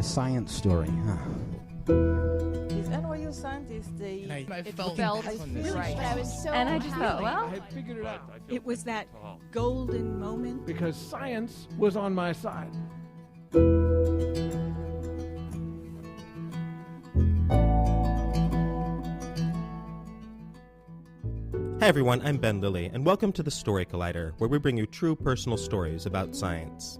A science story, huh? These NYU scientists, I felt right. But I was so And I just thought, well, I had figured it out. it was that golden moment. Because science was on my side. Hi everyone, I'm Ben Lilly, and welcome to the Story Collider, where we bring you true personal stories about science.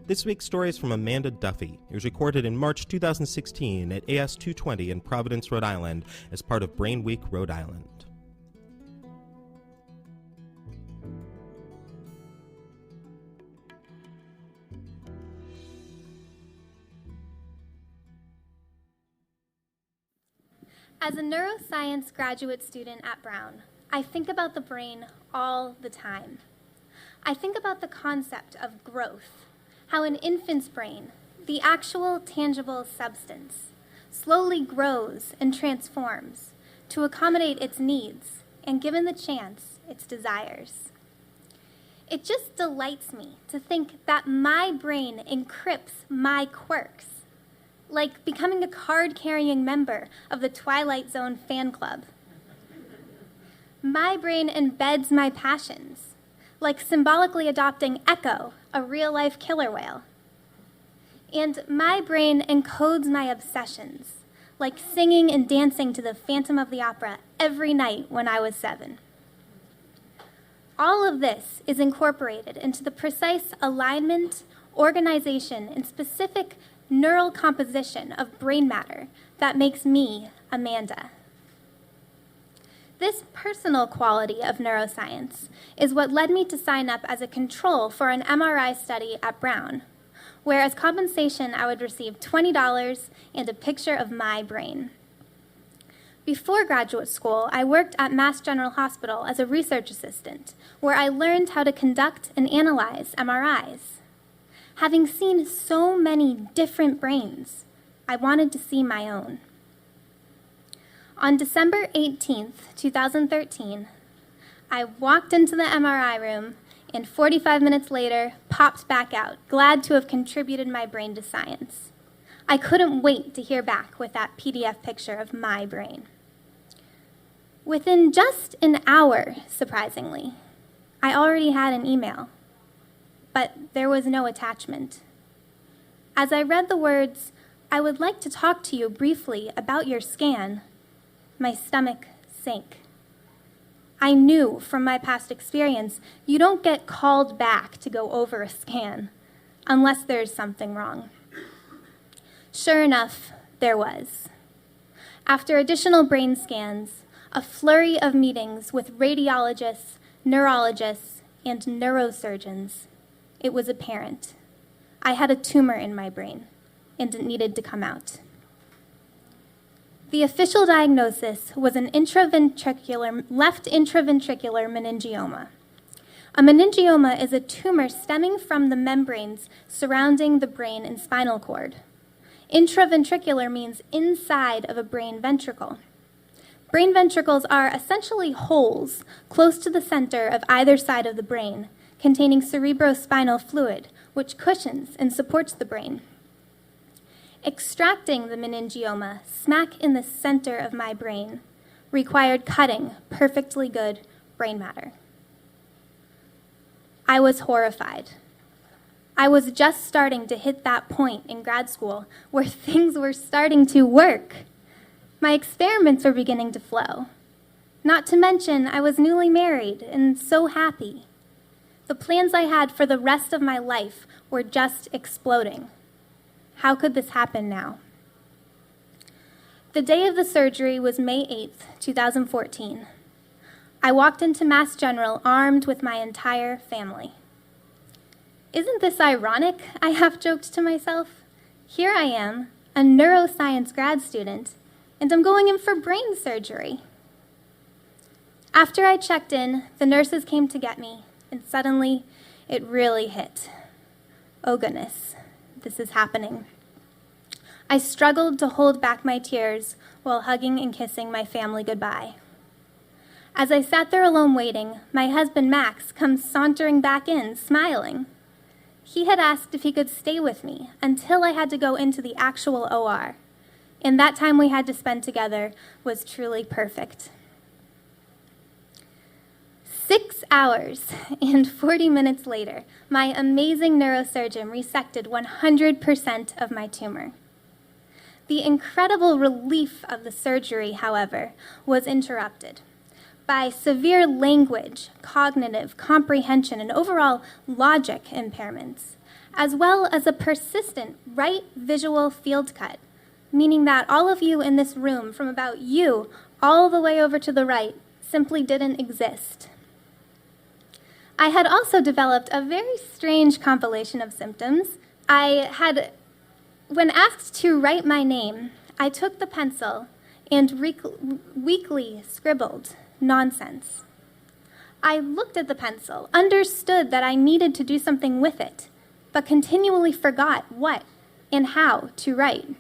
This week's story is from Amanda Duffy. It was recorded in March 2016 at AS 220 in Providence, Rhode Island, as part of Brain Week Rhode Island. As a neuroscience graduate student at Brown, I think about the brain all the time. I think about the concept of growth, how an infant's brain, the actual tangible substance, slowly grows and transforms to accommodate its needs and, given the chance, its desires. It just delights me to think that my brain encrypts my quirks, like becoming a card-carrying member of the Twilight Zone fan club. My brain embeds my passions, like symbolically adopting Echo, a real-life killer whale. And my brain encodes my obsessions, like singing and dancing to the Phantom of the Opera every night when I was 7. All of this is incorporated into the precise alignment, organization, and specific neural composition of brain matter that makes me Amanda. This personal quality of neuroscience is what led me to sign up as a control for an MRI study at Brown, where as compensation I would receive $20 and a picture of my brain. Before graduate school, I worked at Mass General Hospital as a research assistant, where I learned how to conduct and analyze MRIs. Having seen so many different brains, I wanted to see my own. On December 18th, 2013, I walked into the MRI room and 45 minutes later popped back out, glad to have contributed my brain to science. I couldn't wait to hear back with that PDF picture of my brain. Within just an hour, surprisingly, I already had an email, but there was no attachment. As I read the words, "I would like to talk to you briefly about your scan," my stomach sank. I knew from my past experience, you don't get called back to go over a scan unless there's something wrong. Sure enough, there was. After additional brain scans, a flurry of meetings with radiologists, neurologists, and neurosurgeons, it was apparent. I had a tumor in my brain, and it needed to come out. The official diagnosis was an left intraventricular meningioma. A meningioma is a tumor stemming from the membranes surrounding the brain and spinal cord. Intraventricular means inside of a brain ventricle. Brain ventricles are essentially holes close to the center of either side of the brain, containing cerebrospinal fluid, which cushions and supports the brain. Extracting the meningioma smack in the center of my brain required cutting perfectly good brain matter. I was horrified. I was just starting to hit that point in grad school where things were starting to work. My experiments were beginning to flow. Not to mention, I was newly married and so happy. The plans I had for the rest of my life were just exploding. How could this happen now? The day of the surgery was May 8th, 2014. I walked into Mass General armed with my entire family. Isn't this ironic? I half joked to myself. Here I am, a neuroscience grad student, and I'm going in for brain surgery. After I checked in, the nurses came to get me, and suddenly it really hit. Oh goodness. This is happening. I struggled to hold back my tears while hugging and kissing my family goodbye. As I sat there alone waiting, my husband Max comes sauntering back in, smiling. he had asked if he could stay with me until I had to go into the actual OR. And that time we had to spend together was truly perfect. 6 hours and 40 minutes later, my amazing neurosurgeon resected 100% of my tumor. The incredible relief of the surgery, however, was interrupted by severe language, cognitive, comprehension, and overall logic impairments, as well as a persistent right visual field cut, meaning that all of you in this room, from about you all the way over to the right, simply didn't exist. I had also developed a very strange compilation of symptoms. When asked to write my name, I took the pencil and weakly scribbled nonsense. I looked at the pencil, understood that I needed to do something with it, but continually forgot what and how to write.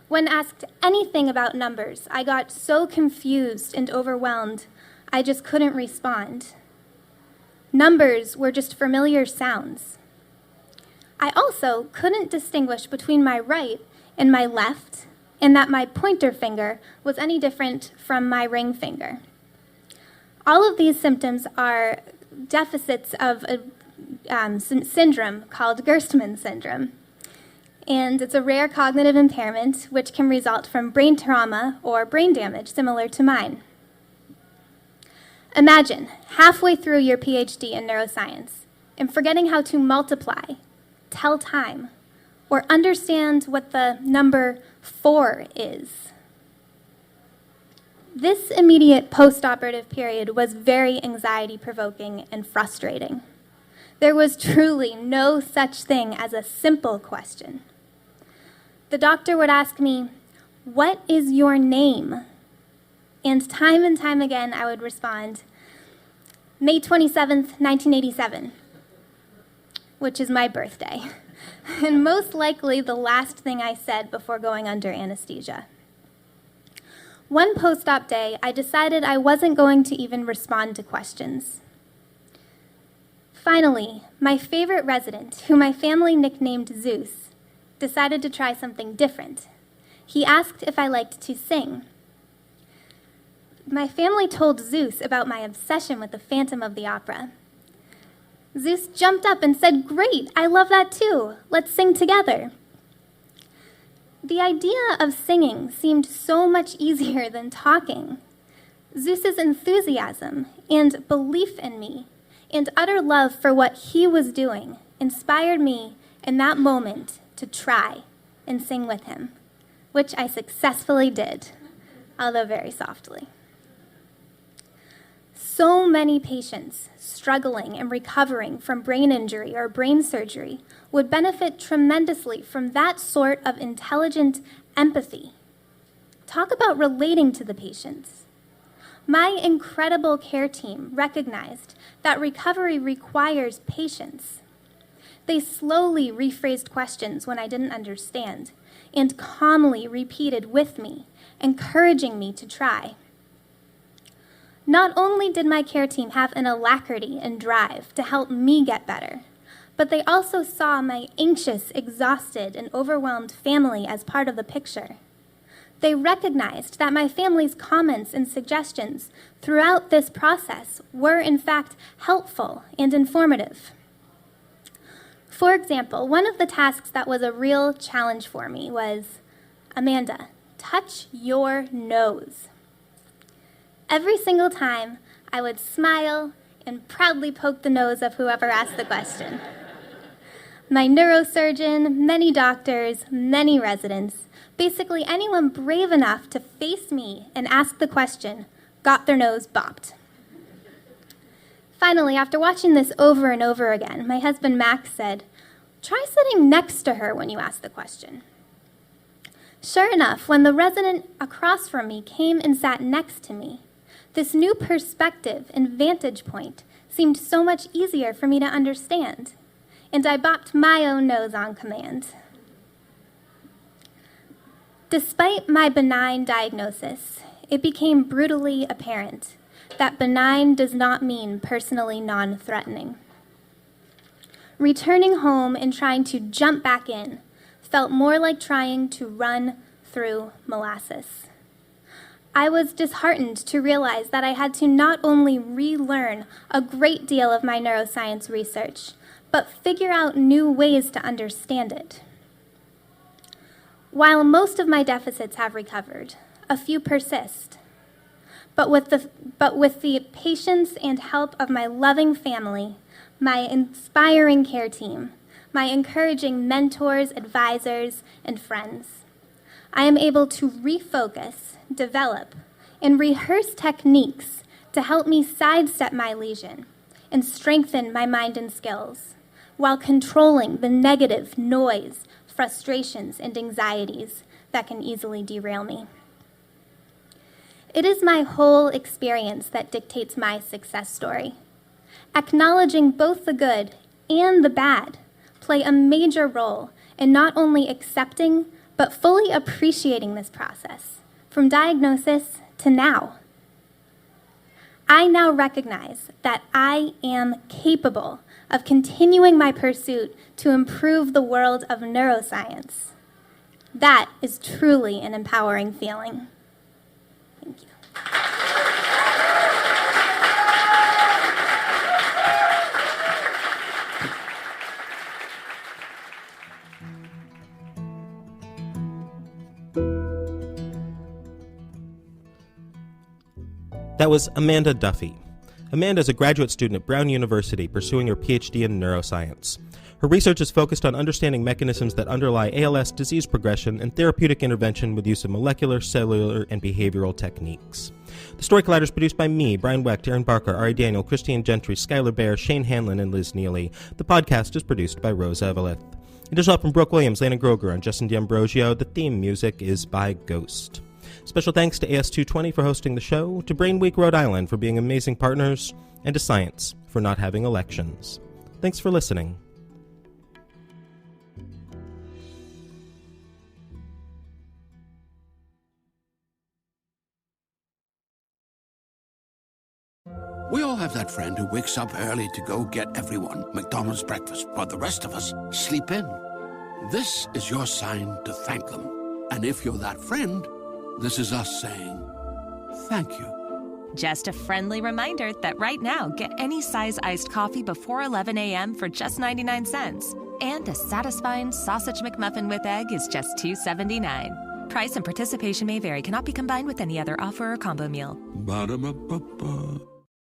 When asked anything about numbers, I got so confused and overwhelmed, I just couldn't respond. Numbers were just familiar sounds. I also couldn't distinguish between my right and my left, and that my pointer finger was any different from my ring finger. All of these symptoms are deficits of a syndrome called Gerstmann syndrome. And it's a rare cognitive impairment which can result from brain trauma or brain damage similar to mine. Imagine halfway through your Ph.D. in neuroscience and forgetting how to multiply, tell time, or understand what the number 4 is. This immediate post-operative period was very anxiety-provoking and frustrating. There was truly no such thing as a simple question. The doctor would ask me, "What is your name?" And time again, I would respond, May 27th, 1987, which is my birthday, and most likely the last thing I said before going under anesthesia. One post-op day, I decided I wasn't going to even respond to questions. Finally, my favorite resident, who my family nicknamed Zeus, decided to try something different. He asked if I liked to sing. My family told Zeus about my obsession with the Phantom of the Opera. Zeus jumped up and said, "Great, I love that too. Let's sing together." The idea of singing seemed so much easier than talking. Zeus's enthusiasm and belief in me and utter love for what he was doing inspired me in that moment to try and sing with him, which I successfully did, although very softly. So many patients struggling and recovering from brain injury or brain surgery would benefit tremendously from that sort of intelligent empathy. Talk about relating to the patients. My incredible care team recognized that recovery requires patience. They slowly rephrased questions when I didn't understand and calmly repeated with me, encouraging me to try. Not only did my care team have an alacrity and drive to help me get better, but they also saw my anxious, exhausted, and overwhelmed family as part of the picture. They recognized that my family's comments and suggestions throughout this process were, in fact, helpful and informative. For example, one of the tasks that was a real challenge for me was, "Amanda, touch your nose." Every single time, I would smile and proudly poke the nose of whoever asked the question. My neurosurgeon, many doctors, many residents, basically anyone brave enough to face me and ask the question, got their nose bopped. Finally, after watching this over and over again, my husband Max said, "Try sitting next to her when you ask the question." Sure enough, when the resident across from me came and sat next to me, this new perspective and vantage point seemed so much easier for me to understand, and I bopped my own nose on command. Despite my benign diagnosis, it became brutally apparent that benign does not mean personally non-threatening. returning home and trying to jump back in felt more like trying to run through molasses. I was disheartened to realize that I had to not only relearn a great deal of my neuroscience research, but figure out new ways to understand it. While most of my deficits have recovered, a few persist. But with the patience and help of my loving family, my inspiring care team, my encouraging mentors, advisors, and friends, I am able to refocus, develop, and rehearse techniques to help me sidestep my lesion and strengthen my mind and skills while controlling the negative noise, frustrations, and anxieties that can easily derail me. It is my whole experience that dictates my success story. Acknowledging both the good and the bad play a major role in not only accepting but fully appreciating this process, from diagnosis to now. I now recognize that I am capable of continuing my pursuit to improve the world of neuroscience. That is truly an empowering feeling. Thank you. That was Amanda Duffy. Amanda is a graduate student at Brown University pursuing her Ph.D. in neuroscience. Her research is focused on understanding mechanisms that underlie ALS disease progression and therapeutic intervention with use of molecular, cellular, and behavioral techniques. The Story Collider is produced by me, Brian Wecht, Aaron Barker, Ari Daniel, Christine Gentry, Skylar Bear, Shane Hanlon, and Liz Neely. The podcast is produced by Rose Eveleth. Additional help from Brooke Williams, Lana Groger, and Justin D'Ambrosio. The theme music is by Ghost. Special thanks to AS220 for hosting the show, to Brain Week Rhode Island for being amazing partners, and to Science for not having elections. Thanks for listening. We all have that friend who wakes up early to go get everyone McDonald's breakfast, while the rest of us sleep in. This is your sign to thank them. And if you're that friend, this is us saying thank you. Just a friendly reminder that right now, get any size iced coffee before 11 a.m. for just 99 cents. And a satisfying sausage McMuffin with egg is just $2.79. Price and participation may vary. Cannot be combined with any other offer or combo meal. Ba-da-ba-ba-ba.